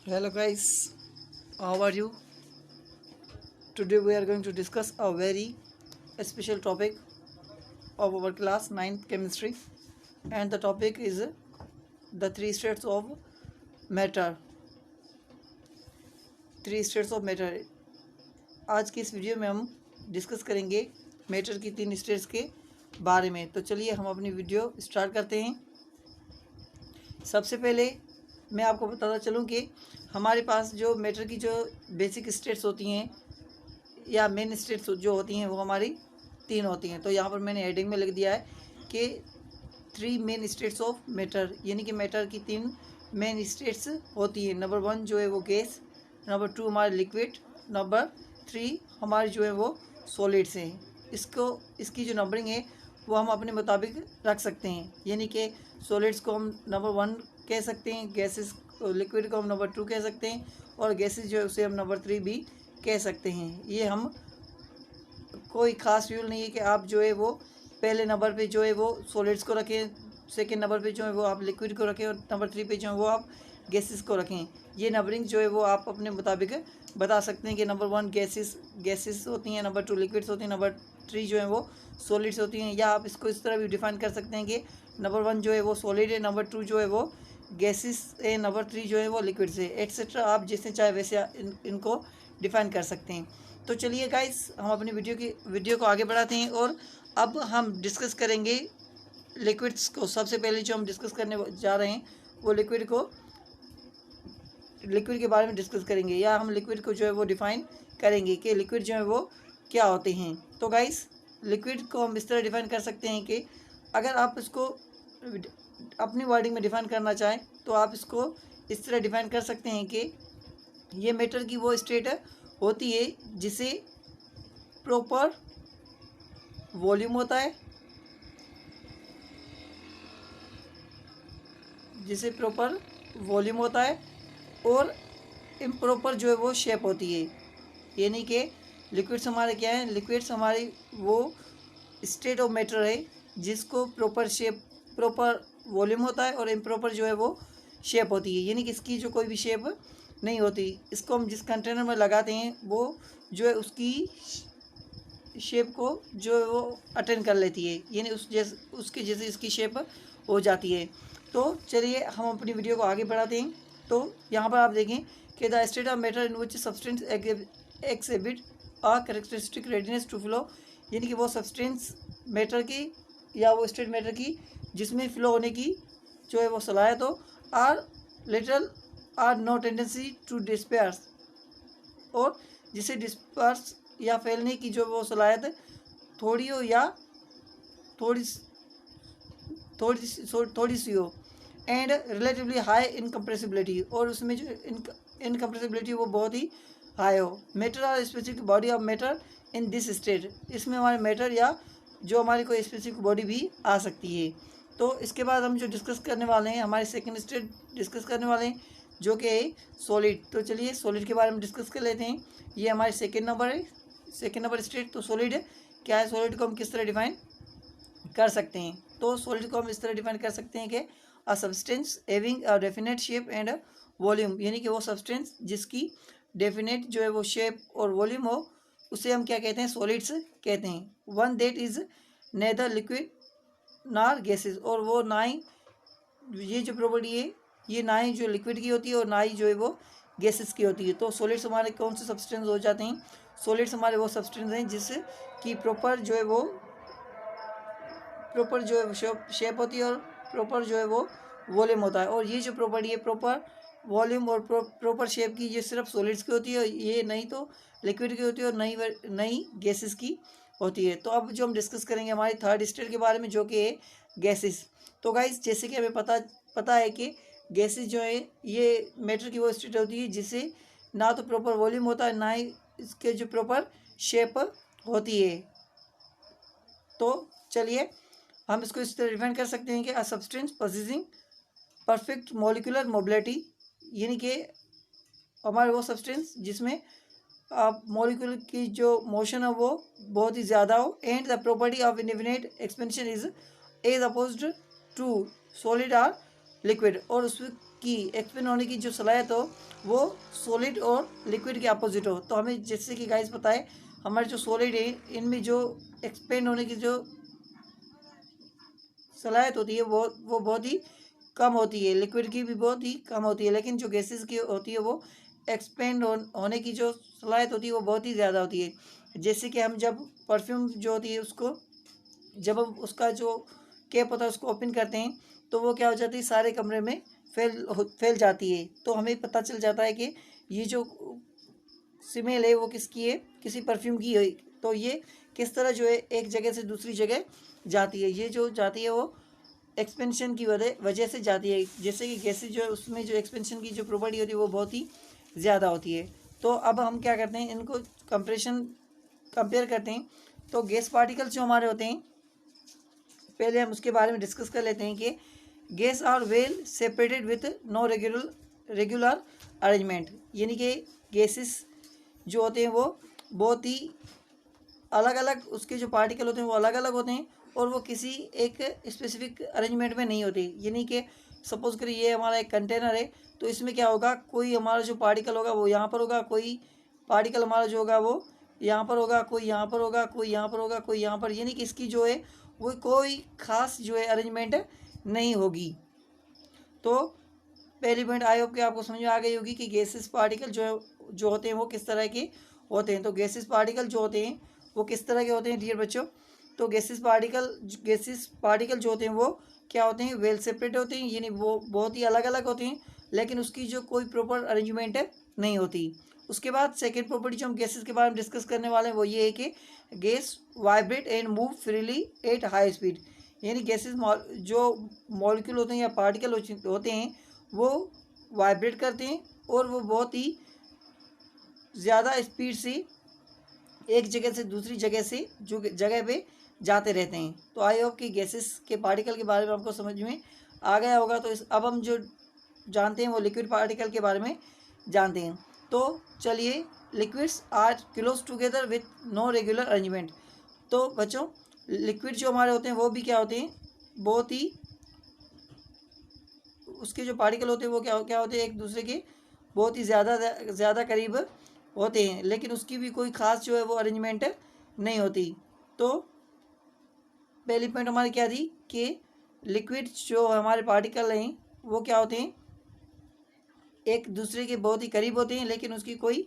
Hello guys, how are you? Today we are going to discuss a very special topic of our class 9th chemistry, and the topic is the three states of matter. Three states of matter. आज की इस video में हम discuss करेंगे matter की तीन states के बारे में। तो चलिए हम अपनी वीडियो स्टार्ट करते हैं। सबसे पहले मैं आपको बताता चलूँ कि हमारे पास जो मैटर की जो बेसिक स्टेट्स होती हैं या मेन स्टेट्स जो होती हैं वो हमारी तीन होती हैं। तो यहाँ पर मैंने हेडिंग में लिख दिया है कि three main states of matter, यानी कि मैटर की तीन मेन स्टेट्स होती हैं। नंबर वन जो है वो गैस, नंबर टू हमारे लिक्विड, नंबर थ्री हमारे जो है वो सॉलिड्स हैं। इसकी जो नंबरिंग है वो हम अपने मुताबिक रख सकते हैं, यानी कि सॉलिड्स को हम नंबर वन कह सकते हैं, गैसेस लिक्विड को हम नंबर टू कह सकते हैं, और गैसेस जो है उसे हम नंबर थ्री भी कह सकते हैं। ये हम कोई ख़ास रूल नहीं है कि आप जो है वो पहले नंबर पे जो है वो सॉलिड्स को रखें, सेकंड नंबर पे जो है वो आप लिक्विड को रखें, और नंबर थ्री पे जो है वो आप गैसेस को रखें। ये नंबरिंग जो है वो आप अपने मुताबिक बता सकते हैं कि नंबर वन गैसेस होती हैं, नंबर टू लिक्विड्स होती हैं, नंबर थ्री जो है वो सॉलिड्स होती हैं। या आप इसको इस तरह भी डिफाइन कर सकते हैं कि नंबर वन जो है वो सॉलिड है, नंबर टू जो है वो गैसेस है, नंबर थ्री जो है वो लिक्विड्स है, एट्सेट्रा। आप जैसे चाहे वैसे इनको डिफाइन कर सकते हैं। तो चलिए गाइस हम अपनी वीडियो को आगे बढ़ाते हैं, और अब हम डिस्कस करेंगे लिक्विड्स को। सबसे पहले जो हम डिस्कस करने जा रहे हैं वो लिक्विड के बारे में डिस्कस करेंगे, या हम लिक्विड को जो है वो डिफ़ाइन करेंगे कि लिक्विड जो है वो क्या होते हैं। तो गाइस लिक्विड को हम इस तरह डिफ़ाइन कर सकते हैं कि अगर आप इसको अपनी वर्डिंग में डिफ़ाइन करना चाहें तो आप इसको इस तरह डिफ़ाइन कर सकते हैं कि ये मैटर की वो स्टेट होती है जिसे प्रॉपर वॉल्यूम होता है, और इम्प्रॉपर जो है वो शेप होती है। यानी कि लिक्विड्स हमारे क्या है, लिक्विड्स हमारी वो स्टेट ऑफ मैटर है जिसको प्रॉपर शेप, प्रॉपर वॉल्यूम होता है, और इम्प्रॉपर जो है वो शेप होती है, यानी कि इसकी जो कोई भी शेप नहीं होती। इसको हम जिस कंटेनर में लगाते हैं वो जो है उसकी शेप को जो है वो अटेंड कर लेती है, यानी उसके जैसे इसकी शेप हो जाती है। तो चलिए हम अपनी वीडियो को आगे बढ़ाते हैं। तो यहाँ पर आप देखें कि the state of matter in which substance exhibit a characteristic readiness to flow, यानी कि वो सब्सटेंस मैटर की या वो स्टेट मैटर की जिसमें फ्लो होने की जो है वो सलाहियत हो, or little or no tendency to disperse, और जिसे डिस्पर्स या फैलने की जो वो सलाहियत थोड़ी हो या थोड़ी थोड़ी सी हो, एंड रिलेटिवली हाई इनकम्प्रेसिबिलिटी, और उसमें जो इनकम्प्रेसिबिलिटी वो बहुत ही हाई हो। Matter or specific body of matter in this state, इसमें हमारे मैटर या जो हमारी कोई स्पेसिफिक बॉडी भी आ सकती है। तो इसके बाद हम जो डिस्कस करने वाले हैं, हमारे सेकंड स्टेट डिस्कस करने वाले हैं जो कि है सॉलिड। तो चलिए सॉलिड के बारे में डिस्कस कर लेते हैं। ये हमारे सेकंड नंबर स्टेट। तो सॉलिड क्या है, सॉलिड को हम किस तरह डिफाइन कर सकते हैं। तो सॉलिड को हम इस तरह डिफाइन कर सकते हैं कि a substance having a definite shape and volume, यानी कि वो सब्सटेंस जिसकी डेफिनेट जो है वो शेप और वॉल्यूम हो, उसे हम क्या कहते हैं, सॉलिड्स कहते हैं। One that is nether liquid nor gases, और वो ना ही ये जो प्रॉपर्टी है ये ना ही जो लिक्विड की होती है और ना ही जो है वो गैसेस की होती है। तो सॉलिड्स हमारे कौन से सब्सटेंस हो जाते हैं, सॉलिड्स हमारे वो सब्सटेंस हैं जिसकी प्रॉपर जो है वो शेप होती है, और प्रॉपर जो है वो वॉल्यूम होता है। और ये जो प्रॉपर्टी है प्रॉपर वॉल्यूम और प्रॉपर शेप की, ये सिर्फ सॉलिड्स की होती है, ये नहीं तो लिक्विड की होती है और नई गैसेस की होती है। तो अब जो हम डिस्कस करेंगे हमारी थर्ड स्टेट के बारे में जो कि है गैसेस। तो गाइस जैसे कि हमें पता है कि गैसेस जो है ये मैटर की वो स्टेट होती है जिसे ना तो प्रॉपर वॉल्यूम होता है, ना ही इसके जो प्रॉपर शेप होती है। तो चलिए हम इसको इस तरह डिफाइन कर सकते हैं कि a substance possessing perfect molecular mobility, यानी कि हमारे वो सब्सटेंस जिसमें मॉलिक्यूल की जो मोशन है वो बहुत ही ज़्यादा हो, and the property of indefinite expansion is as opposed to solid or liquid, और की एक्सपेंड होने की जो सलाहियत हो वो सॉलिड और लिक्विड के अपोजिट हो। तो हमें जैसे कि गाइस पता है हमारे जो सॉलिड है इनमें जो एक्सपेंड होने की जो सलाहियत होती है वो बहुत ही कम होती है, लिक्विड की भी बहुत ही कम होती है, लेकिन जो गैसेस की होती है वो एक्सपेंड होने की जो सलाहियत होती है वो बहुत ही ज़्यादा होती है। जैसे कि हम जब परफ्यूम जो होती है उसको जब हम उसका जो कैप होता है उसको ओपन करते हैं तो वो क्या हो जाती है, सारे कमरे में फैल जाती है। तो हमें पता चल जाता है कि ये जो स्मेल है वो किसकी है, किसी परफ्यूम की है। तो ये किस तरह जो है एक जगह से दूसरी जगह जाती है, ये जो जाती है वो एक्सपेंशन की वजह से जाती है। जैसे कि गैसेज जो है उसमें जो एक्सपेंशन की जो प्रॉपर्टी होती है वो बहुत ही ज़्यादा होती है। तो अब हम क्या करते हैं, इनको कंपेयर करते हैं। तो गैस पार्टिकल्स जो हमारे होते हैं पहले हम उसके बारे में डिस्कस कर लेते हैं कि gas are well separated with no regular arrangement, यानी कि गैसेस जो होते हैं वो बहुत ही अलग अलग, उसके जो पार्टिकल होते हैं वो अलग अलग होते हैं और वो किसी एक स्पेसिफिक अरेंजमेंट में नहीं होते। यानी कि सपोज करिए ये हमारा एक कंटेनर है तो इसमें क्या होगा, कोई हमारा जो पार्टिकल होगा वो यहाँ पर होगा, कोई पार्टिकल हमारा जो होगा वो यहाँ पर होगा, कोई यहाँ पर होगा, कोई यहाँ पर होगा, कोई यहाँ पर, यानी कि इसकी जो है वो कोई खास जो है अरेंजमेंट नहीं होगी। तो पहली पॉइंट आई होप कि आपको समझ में आ गई होगी कि गैसेस पार्टिकल जो होते हैं वो किस तरह के होते हैं। तो गैसेस पार्टिकल जो होते हैं वो किस तरह के होते हैं डियर बच्चों। तो गैसेस पार्टिकल जो होते हैं वो क्या होते हैं, वेल सेपरेट होते हैं, यानी वो बहुत ही अलग अलग होते हैं, लेकिन उसकी जो कोई प्रॉपर अरेंजमेंट नहीं होती। उसके बाद सेकेंड प्रॉपर्टी जो हम गैसेस के बारे में डिस्कस करने वाले हैं वो ये है कि gas vibrate and move freely at high speed, यानी गैसेस जो मॉलिक्यूल होते हैं या पार्टिकल होते हैं वो वाइब्रेट करते हैं और वो बहुत ही ज़्यादा स्पीड से एक जगह से दूसरी जगह से जो जगह पे जाते रहते हैं। तो आई होप कि गैसेस के पार्टिकल के बारे में आपको समझ में आ गया होगा। तो अब हम जो जानते हैं वो लिक्विड पार्टिकल के बारे में जानते हैं। तो चलिए, liquids are close together with no regular arrangement. तो बच्चों लिक्विड जो हमारे होते हैं वो भी क्या होते हैं, बहुत ही उसके जो पार्टिकल होते हैं वो क्या होते हैं, एक दूसरे के बहुत ही ज़्यादा करीब होते हैं, लेकिन उसकी भी कोई ख़ास जो है वो अरेंजमेंट नहीं होती। तो पहली पॉइंट हमारी क्या थी कि लिक्विड जो हमारे पार्टिकल हैं वो क्या होते हैं, एक दूसरे के बहुत ही करीब होते हैं, लेकिन उसकी कोई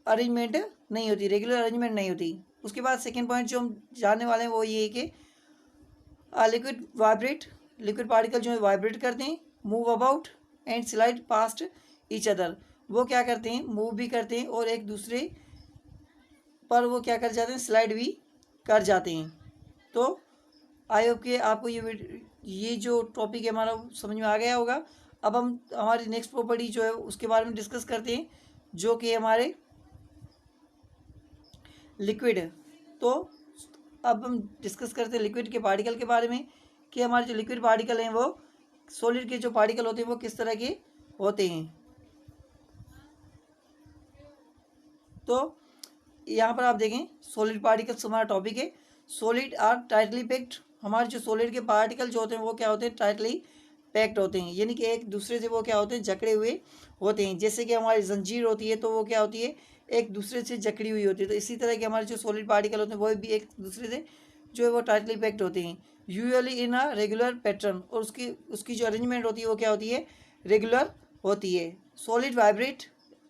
अरेंजमेंट नहीं होती, रेगुलर अरेंजमेंट नहीं होती। उसके बाद सेकेंड पॉइंट जो हम जानने वाले हैं वो ये है कि लिक्विड पार्टिकल जो है वाइब्रेट करते हैं, move about and slide past each other. वो क्या करते हैं, मूव भी करते हैं और एक दूसरे पर वो क्या कर जाते हैं, स्लाइड भी कर जाते हैं। तो आई होप कि आपको ये जो टॉपिक है हमारा समझ में आ गया होगा। अब हम हमारी नेक्स्ट प्रॉपर्टी जो है उसके बारे में डिस्कस करते हैं, जो कि हमारे लिक्विड है। तो अब हम डिस्कस करते हैं लिक्विड के पार्टिकल के बारे में कि हमारे जो लिक्विड पार्टिकल हैं वो सॉलिड के जो पार्टिकल होते हैं वो किस तरह के होते हैं। तो यहाँ पर आप देखें सॉलिड पार्टिकल्स हमारा टॉपिक है। सॉलिड आर टाइटली पैक्ड, हमारे जो सॉलिड के पार्टिकल जो होते हैं वो क्या होते हैं, टाइटली पैक्ड होते हैं, यानी कि एक दूसरे से वो क्या होते हैं, जकड़े हुए होते हैं। जैसे कि हमारी जंजीर होती है तो वो क्या होती है, एक दूसरे से जकड़ी हुई होती है। तो इसी तरह के हमारे जो सॉलिड पार्टिकल होते हैं वो भी एक दूसरे से जो है वो टाइटली पैक्ड होते हैं, usually in a regular pattern. और उसकी जो अरेंजमेंट होती है वो क्या होती है, रेगुलर होती है। Solid vibrate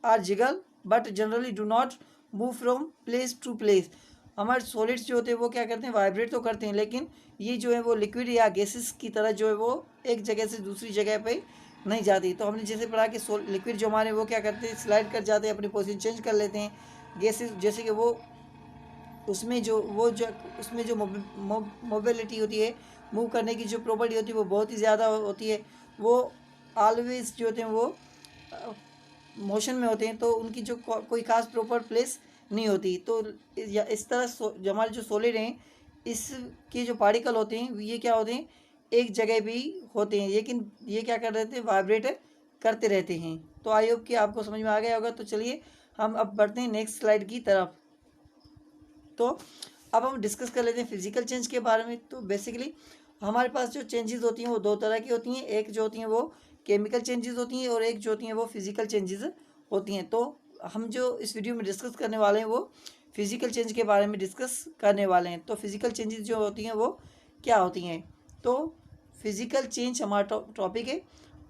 or jiggle but generally do not move from place to place. हमारे सॉलिड्स जो होते हैं वो क्या करते हैं, वाइब्रेट तो करते हैं, लेकिन ये जो है वो लिक्विड या गैसेस की तरह जो है वो एक जगह से दूसरी जगह पे नहीं जाती। तो हमने जैसे पढ़ा कि लिक्विड जो हमारे वो क्या करते हैं, स्लाइड कर जाते हैं, अपनी पोजीशन चेंज कर लेते हैं। गैसेस जैसे कि उसमें जो मोबिलिटी होती है, मूव करने की जो प्रॉपर्टी होती है वो बहुत ही ज़्यादा होती है। वो ऑलवेज जो होते हैं वो मोशन में होते हैं, तो उनकी जो कोई खास प्रॉपर प्लेस नहीं होती। तो इस तरह जो हमारे जो सॉलिड हैं इसके जो पार्टिकल होते हैं ये क्या होते हैं, एक जगह भी होते हैं, लेकिन ये क्या कर रहे थे, वाइब्रेट करते रहते हैं। तो आई होप कि आपको समझ में आ गया होगा। तो चलिए हम अब बढ़ते हैं नेक्स्ट स्लाइड की तरफ। तो अब हम डिस्कस कर लेते हैं फिजिकल चेंज के बारे में। तो बेसिकली हमारे पास जो चेंजेस होती हैं वो दो तरह की होती हैं, एक जो होती हैं वो केमिकल चेंजेस होती हैं और एक जो होती हैं वो फिजिकल चेंजेस होती हैं। तो हम जो इस वीडियो में डिस्कस करने वाले हैं वो फिजिकल चेंज के बारे में डिस्कस करने वाले हैं। तो फिजिकल चेंजेस जो होती हैं वो क्या होती हैं? तो फिजिकल चेंज हमारा टॉपिक है।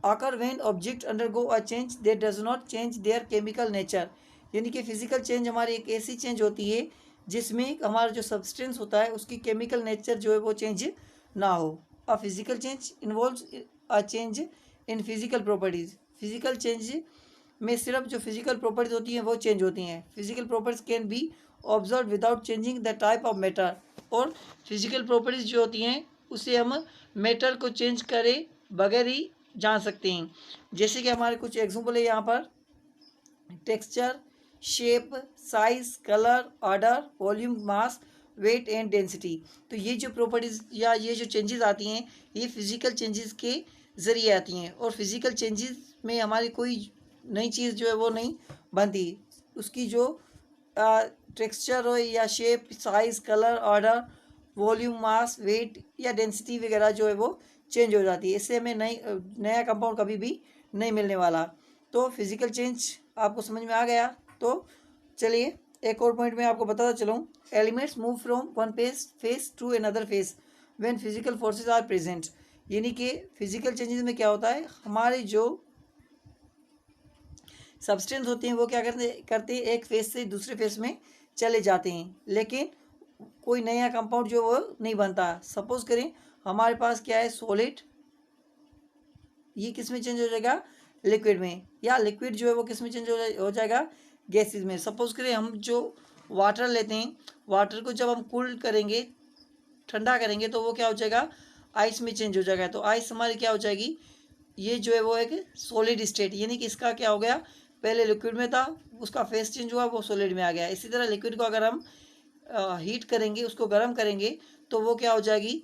आकर when object undergo a change that does not change their chemical nature, यानी कि फिजिकल चेंज हमारी एक ऐसी चेंज होती है जिसमें हमारा जो सब्सटेंस होता है उसकी केमिकल नेचर जो है वो चेंज ना हो। A physical change involves a change in physical properties, physical change में सिर्फ जो फिजिकल प्रॉपर्टीज होती हैं वो चेंज होती हैं। Physical properties can be observe without changing the type of matter, और फिजिकल प्रॉपर्टीज जो होती हैं उसे हम मैटर को चेंज करे बगैर ही जान सकते हैं। जैसे कि हमारे कुछ एग्जांपल है यहाँ पर, texture, shape, size, colour, order, volume, mass, weight and density. तो ये जो प्रॉपर्टीज या ये जो चेंजेस आती हैं ये फिजिकल चेंजेस के ज़रिए आती हैं, और फिजिकल चेंजेस में हमारी कोई नई चीज़ जो है वो नहीं बनती। उसकी जो टेक्सचर हो या shape, size, colour, order, volume, mass, weight या डेंसिटी वगैरह जो है वो चेंज हो जाती है। इससे हमें नया कंपाउंड कभी भी नहीं मिलने वाला। तो फिजिकल चेंज आपको समझ में आ गया। तो चलिए एक और पॉइंट में आपको बताता चलूँ, elements move from one phase to another phase when physical forces are present, यानी कि फिजिकल चेंजेस में क्या होता है, हमारे जो सब्सटेंस होते हैं वो क्या करते हैं एक फेस से दूसरे फेस में चले जाते हैं, लेकिन कोई नया कंपाउंड जो वो नहीं बनता। सपोज करें हमारे पास क्या है, सॉलिड, ये किस में चेंज हो जाएगा, लिक्विड में, या लिक्विड जो है वो किस में चेंज हो जाएगा, गैसेज में। सपोज करें हम जो वाटर लेते हैं, वाटर को जब हम कूल करेंगे, ठंडा करेंगे, तो वो क्या हो जाएगा, आइस में चेंज हो जाएगा। तो आइस हमारी क्या हो जाएगी, ये जो है वो एक सॉलिड स्टेट, यानी कि इसका क्या हो गया, पहले लिक्विड में था, उसका फेस चेंज हुआ, वो सॉलिड में आ गया। इसी तरह लिक्विड को अगर हम हीट करेंगे, उसको गर्म करेंगे, तो वो क्या हो जाएगी,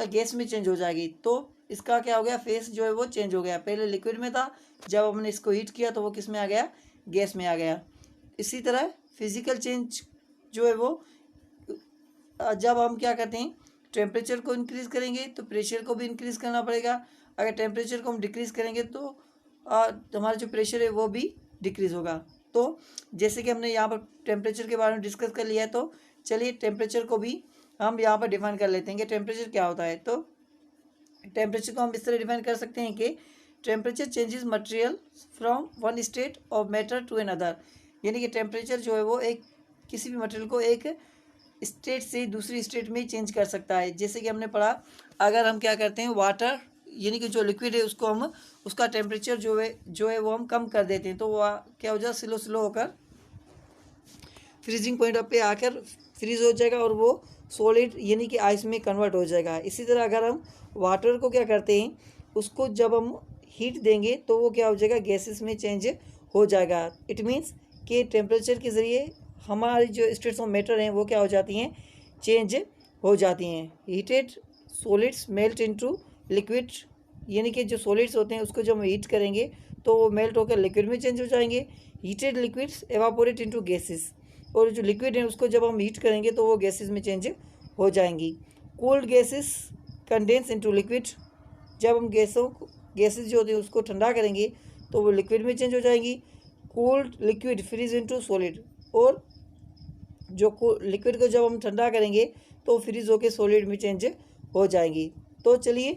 गैस में चेंज हो जाएगी। तो इसका क्या हो गया, फेस जो है वो चेंज हो गया, पहले लिक्विड में था, जब हमने इसको हीट किया तो वो किस में आ गया, गैस में आ गया। इसी तरह फिजिकल चेंज जो है वो जब हम क्या करते हैं, टेम्परेचर को इंक्रीज़ करेंगे तो प्रेशर को भी इंक्रीज़ करना पड़ेगा। अगर टेम्परेचर को हम डिक्रीज़ करेंगे तो हमारा जो प्रेशर है वो भी डिक्रीज़ होगा। तो जैसे कि हमने यहाँ पर टेम्परेचर के बारे में डिस्कस कर लिया है, तो चलिए टेम्परेचर को भी हम यहाँ पर डिफाइन कर लेते हैं कि टेम्परेचर क्या होता है। तो टेम्परेचर को हम इस तरह डिफाइन कर सकते हैं कि temperature changes material from one state of matter to another, यानी कि टेम्परेचर जो है वो एक किसी भी मटेरियल को एक स्टेट से दूसरी स्टेट में चेंज कर सकता है। जैसे कि हमने पढ़ा, अगर हम क्या करते हैं, वाटर यानी कि जो लिक्विड है उसको हम उसका टेम्परेचर जो है वो हम कम कर देते हैं, तो वह क्या हो जाएगा, स्लो स्लो होकर फ्रीजिंग पॉइंट पे आकर फ्रीज हो जाएगा और वो सॉलिड यानी कि आइस में कन्वर्ट हो जाएगा। इसी तरह अगर हम वाटर को क्या करते हैं, उसको जब हम हीट देंगे तो वो क्या हो जाएगा, गैसेस में चेंज हो जाएगा। इट मीन्स कि टेम्परेचर के ज़रिए हमारी जो स्टेट्स ऑफ मैटर हैं वो क्या हो जाती हैं, चेंज हो जाती हैं। Heated solids melt into liquid, यानी कि जो सॉलिड्स होते हैं उसको जब हम हीट करेंगे तो वो मेल्ट होकर लिक्विड में चेंज हो जाएंगे। Heated liquids evaporate into gases, और जो लिक्विड है उसको जब हम हीट करेंगे तो वो गैसेस में चेंज हो जाएंगी। Cold gases condense into liquid, जब हम गैसेस जो होती है उसको ठंडा करेंगे तो वो लिक्विड में चेंज हो जाएंगी। Cold liquid freeze into solid, और जो लिक्विड को जब हम ठंडा करेंगे तो फ्रीज होकर सॉलिड में चेंज हो जाएंगी। तो चलिए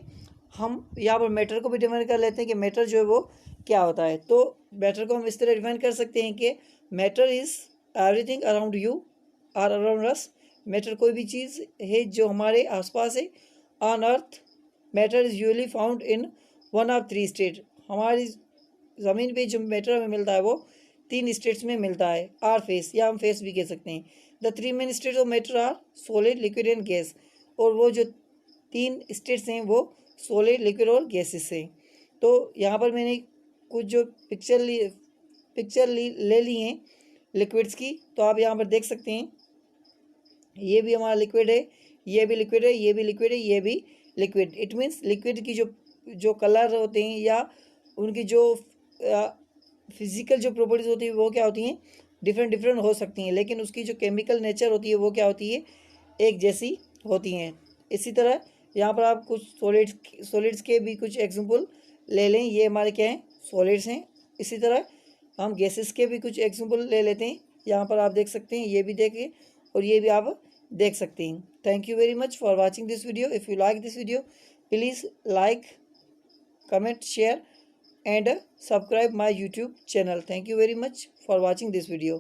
हम यहाँ पर मैटर को भी डिफाइन कर लेते हैं कि मैटर जो है वो क्या होता है। तो मैटर को हम इस तरह डिफाइन कर सकते हैं कि matter is everything around you और अराउंड अस, मैटर कोई भी चीज़ है जो हमारे आसपास है। On earth matter is usually found in one of three state, हमारी ज़मीन पे जो मैटर हमें मिलता है वो 3 स्टेट्स में मिलता है, आर फेस, या हम फेस भी कह सकते हैं। The 3 main states of matter are solid, liquid and gas, और वो जो 3 स्टेट्स हैं वो सॉलिड, लिक्विड और गैसेस हैं। तो यहाँ पर मैंने कुछ जो पिक्चर ले ली हैं लिक्विड्स की, तो आप यहाँ पर देख सकते हैं, ये भी हमारा लिक्विड है, ये भी लिक्विड है, ये भी लिक्विड है, ये भी लिक्विड। इट मीन्स लिक्विड की जो कलर होते हैं या उनकी जो फिजिकल जो प्रॉपर्टीज़ होती है वो क्या होती हैं, डिफरेंट हो सकती हैं, लेकिन उसकी जो केमिकल नेचर होती है वो क्या होती है, एक जैसी होती हैं। इसी तरह यहाँ पर आप कुछ सॉलिड्स के भी कुछ एग्जांपल ले लें। ये हमारे क्या हैं, सॉलिड्स हैं। इसी तरह हम गैसेस के भी कुछ एग्जांपल ले लेते हैं। यहाँ पर आप देख सकते हैं, ये भी देखिए और ये भी आप देख सकते हैं। Thank you very much for watching this video. If you like this video, please like, comment, share and subscribe my YouTube channel. Thank you very much for watching this video.